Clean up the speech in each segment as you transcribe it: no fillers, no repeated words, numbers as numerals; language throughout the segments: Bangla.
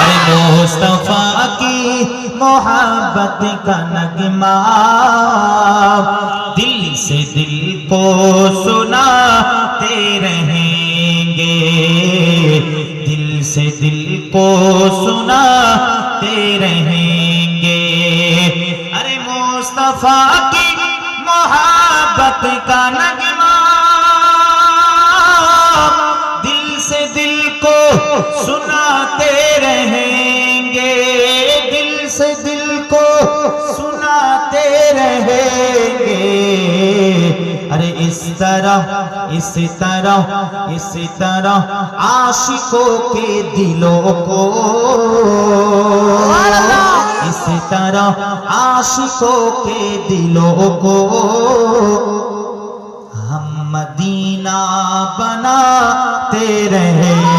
अरे मुस्तफा की मोहब्बत का नगमा दिल से दिल को सुनाते रहेंगे, दिल से दिल को सुनाते रहेंगे। अरे मुस्तफा की मोहब्बत का नगमा दिल से दिल को सुनाते रहेंगे, दिल से दिल को सुनाते रहेंगे। अरे इस तरह आशिकों के दिलों को, इस तरह आशिकों के दिलों को हम मदीना बनाते रहेंगे,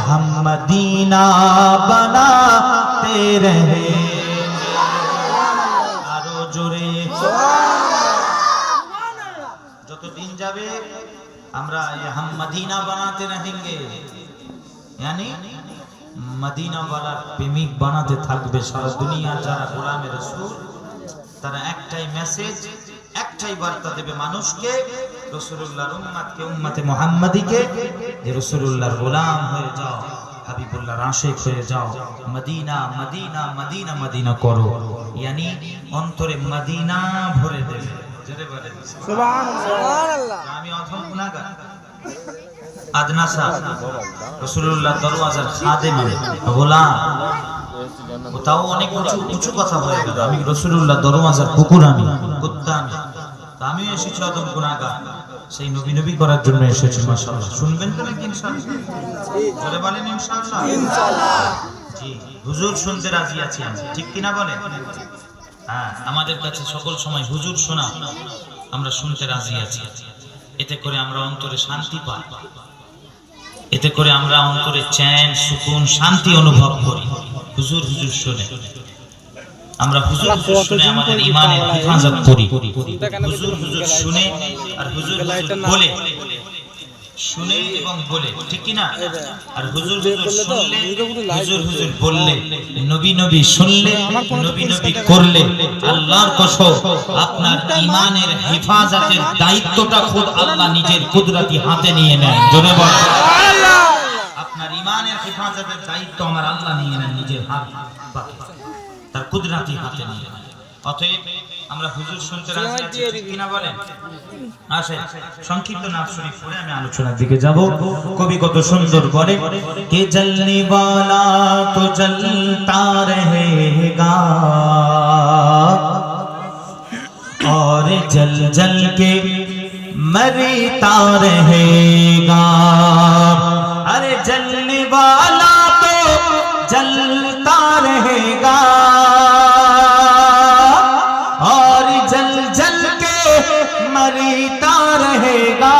हम मदीना बनाते रहेंगे। आरो जोरे যতদিন যাবে আমরা हम मदीना बनाते रहेंगे, यानी मदीना वाला প্রেমিক বানাতে থাকবে সারা দুনিয়া। যারা গোলামে রাসূল তারা একটাই মেসেজ, একটাই বার্তা দেবে মানুষকে, রাসূলুল্লাহর উম্মতকে, উম্মতে মুহাম্মাদীকে, যে রাসূলুল্লাহর গোলাম হয়ে যাও, হাবিবুল্লাহর আশিক হয়ে যাও, মদিনা মদিনা মদিনা মদিনা করো, यानी অন্তরে মদিনা ভরে দেবে। জোরে বলেন সুবহানাল্লাহ। আমি অথম গুনাহগার আদনা সাহেব রাসূলুল্লাহ দরওয়াজার খাদেম গোলাম, ওটাও অনেক উঁচু কথা হয়ে গেল। আমি রাসূলুল্লাহ দরওয়াজার কুকুর, আমি কুত্তা, আমি এসেছি অদম গুনাহগার, সেই নবী করার জন্য এসেছি। মাশাআল্লাহ, শুনবেন তো নাকি ইনশাআল্লাহ? জোরে বলেন ইনশাআল্লাহ। ইনশাআল্লাহ জি, হুজুর শুনতে রাজি আছি আমি, ঠিক কি না বলেন? হ্যাঁ, আমাদের কাছে সকল সময় হুজুর শোনা, আমরা শুনতে রাজি আছি। এতে করে আমরা অন্তরে শান্তি পাই, এতে করে আমরা অন্তরে চ্যান, সুকুন, শান্তি অনুভব করি। হুজুর হুজুর শুনে আমরা হুজুর হুজুর শুনে আমাদের ঈমানের হেফাজত করি। হুজুর হুজুর শুনে আর হুজুর হুজুর বলে, শুনে এবং বলে, ঠিক কি না? আর হুজুর হুজুর শুনলে, হুজুর হুজুর বললে, নবী নবী শুনলে, নবী নবী করলে, আল্লাহর কসম আপনার ঈমানের হেফাজতের দায়িত্বটা খুদ আল্লাহ নিজের কুদরতি হাতে নিয়ে নেন। জোরে বলেন সুবহানাল্লাহ। আপনার ঈমানের হেফাজতের দায়িত্ব আমার আল্লাহ নিয়ে নেন নিজের হাতে, তার কুদরতি হাতে নিয়ে নেন। অতএব আমরা হুজুর শুনতে রাজি আছি, ঠিক কি না বলেন? আসেন সংক্ষিপ্ত নাম শরীফ পড়ে আমি আলোচনার দিকে যাব। কবি কত সুন্দর বলে, কে জলনে वाला তো জলতা रहेगा और जल जल के मरता रहेगा। अरे जलने वाला तो जलता रहेगा और जल जल के मरता रहेगा।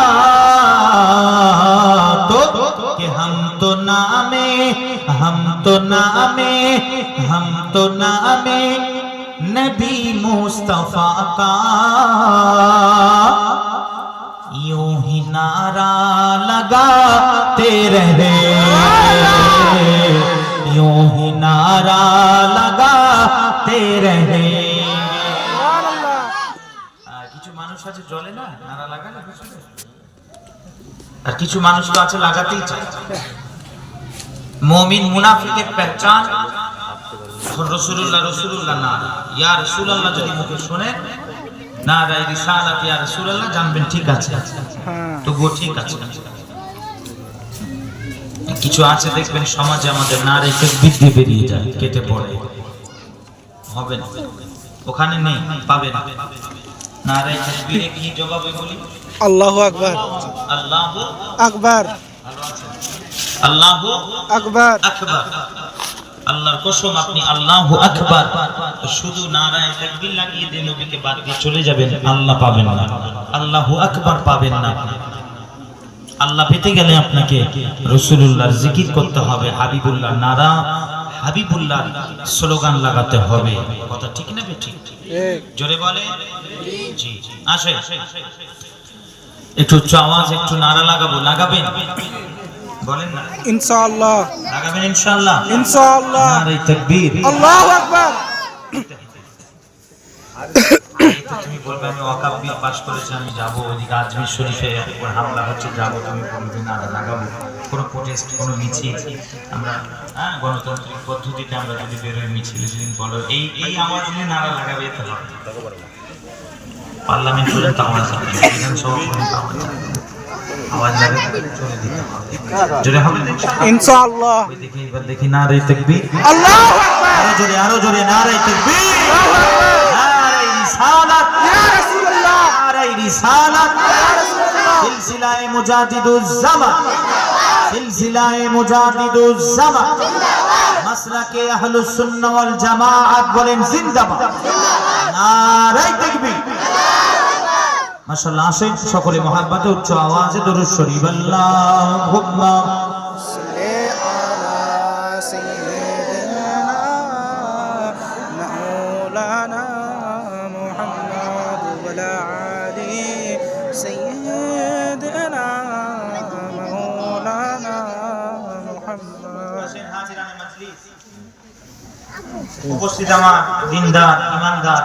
तो कि हम तो नामे नबी मुस्तफा का यूं ही नारा लगाते रहे, यूं ही नारा लगाते रहे। কিছু মানুষ আছে জ্বলে না, নারা লাগালে, আর কিছু মানুষ তো আছে লাগাতেই চায়। মুমিন মুনাফিকের পহচান রাসূলুল্লাহ রাসূলুল্লাহ না, ইয়া রাসূলুল্লাহ যদি মুখে শুনেন না রাই রিসালাত ইয়া রাসূলুল্লাহ, জানবেন ঠিক আছে, তবুও ঠিক আছে। কিছু আছে দেখবেন সমাজে আমাদের না রেখে বৃদ্ধি বেরিয়ে যায়, কেটে পড়ে, হবে না, ওখানে নেই, পাবে না। না রে তাকবীরে কি জবাবে বলি? আল্লাহু আকবার, আল্লাহু আকবার, ভালো আছে, আল্লাহু আকবার, আকবার। আল্লাহর কসম আপনি আল্লাহু আকবার শুধু নারায়ে তাকবীর লাগিয়ে দিয়ে নবীকে বাদ দিয়ে চলে যাবেন, আল্লাহ পাবেন না, আল্লাহু আকবার পাবেন না। আল্লাহ পেতে গেলে আপনাকে রাসূলুল্লাহর জিকির করতে হবে, হাবিবুল্লাহ নারা, হাবিবুল্লাহ স্লোগান লাগাতে হবে। কথা ঠিক না ঠিক? জোরে বলে জি। আসে একটু উচ্চ আওয়াজ, একটু নারা লাগাবো, লাগাবেন? বলেন না ইনশাআল্লাহ। লাগাবেন ইনশাআল্লাহ? ইনশাআল্লাহ। নারে তাকবীর। আল্লাহু আকবার। তুমি বলবে আমি ওয়াকাব বিল পাস করেছি, আমি যাব ওইদিকে আজমির শরীফে উপর হামলা হচ্ছে, যাব, তুমি বলবে না লাগাবো। কোনো প্রোটেস্ট, কোনো মিছিল, আমরা গণতান্ত্রিক পদ্ধতিতে আমরা যদি বেরোই মিছিল, যদি বলো এই আওয়াজ নিয়ে নারা লাগাবে, তো হবে। পার্লামেন্ট পর্যন্ত আওয়াজ হবে, বিধানসভা পর্যন্ত আওয়াজ লাগে, চলে দিতে হবে। জোরে হবে ইনশাআল্লাহ। ওই দেখি, এবার দেখি নারে তাকবীর। আল্লাহু আকবার। আরো জোরে নারে তাকবীর। নারে রিসালাত। ইয়া রাসূলুল্লাহ। নারে রিসালাত। ইয়া রাসূলুল্লাহ। সিলসিলায়ে মুজাদ্দিদুজ জামান, সিলসিলায়ে মুজাদ্দিদুজ জামান, মাসলাকে আহলুস সুন্নাহ ওয়াল জামাআত বলেন জিন্দাবাদ। নারে তাকবীর। মাশাআল্লাহ, আসেন সকলে মহব্বতে উচ্চ আওয়াজে দরুদ শরীফ। আল্লাহুম্মা সাল্লি আলা সাইয়্যিদিনা মাওলানা মুহাম্মদ ওয়া আলা আলি সাইয়্যিদিনা মাওলানা মুহাম্মদ। আসেন হাজিরানে মজলিস, উপস্থিত আমার দিনদার ইমানদার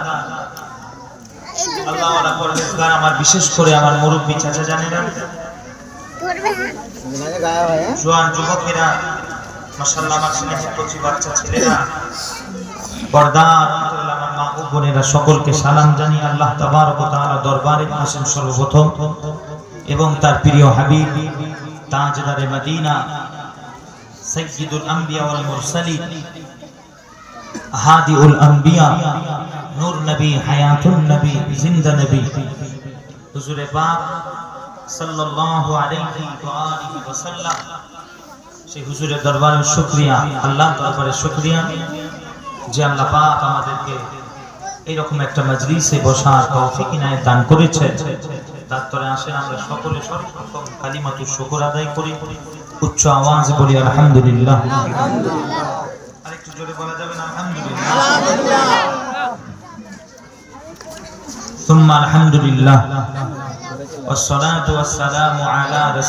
আল্লাহ ওয়ালা পরহেজগার, আমার বিশেষ করে আমার মুরব্বী চাচা জানেরা, জোয়ান যুবকেরা, মাশাআল্লাহ আমার স্নেহের কচি বাচ্চা ছেলেরা, পর্দার অন্তরালে আমার মা ও বোনেরা, সকলকে সালাম জানিয়ে আল্লাহ তাবারক ওয়া তাআলা দরবারে আসেন সর্বপ্রথম, এবং তার প্রিয় হাবিব তাজদারে মদিনা সাইয়্যিদুল আম্বিয়া ওয়াল মুরসালিন হাদিউল আম্বিয়া নূর নবী হায়াতুন নবী জিন্দা নবী হুজুরে পাক সাল্লাল্লাহু আলাইহি ওয়া আলিহি ওয়াসাল্লাম, সেই হুজুরের দরবারে শুকরিয়া, আল্লাহ দরবারে শুকরিয়া যে আল্লাহ পাক আমাদেরকে এইরকম একটা মজলিসে বসার তৌফিক ইনায়েত দান করেছে। তারপরে আসেন আমরা সকলে সর্বপ্রথম কালিমাতুশ শুকর আদায় করি, উচ্চ আওয়াজে বলি আলহামদুলিল্লাহ। আরেকটু জোরে বলা যাবে না? আলহামদুলিল্লাহ। ثم الحمد لله والصلاة والسلام على رسول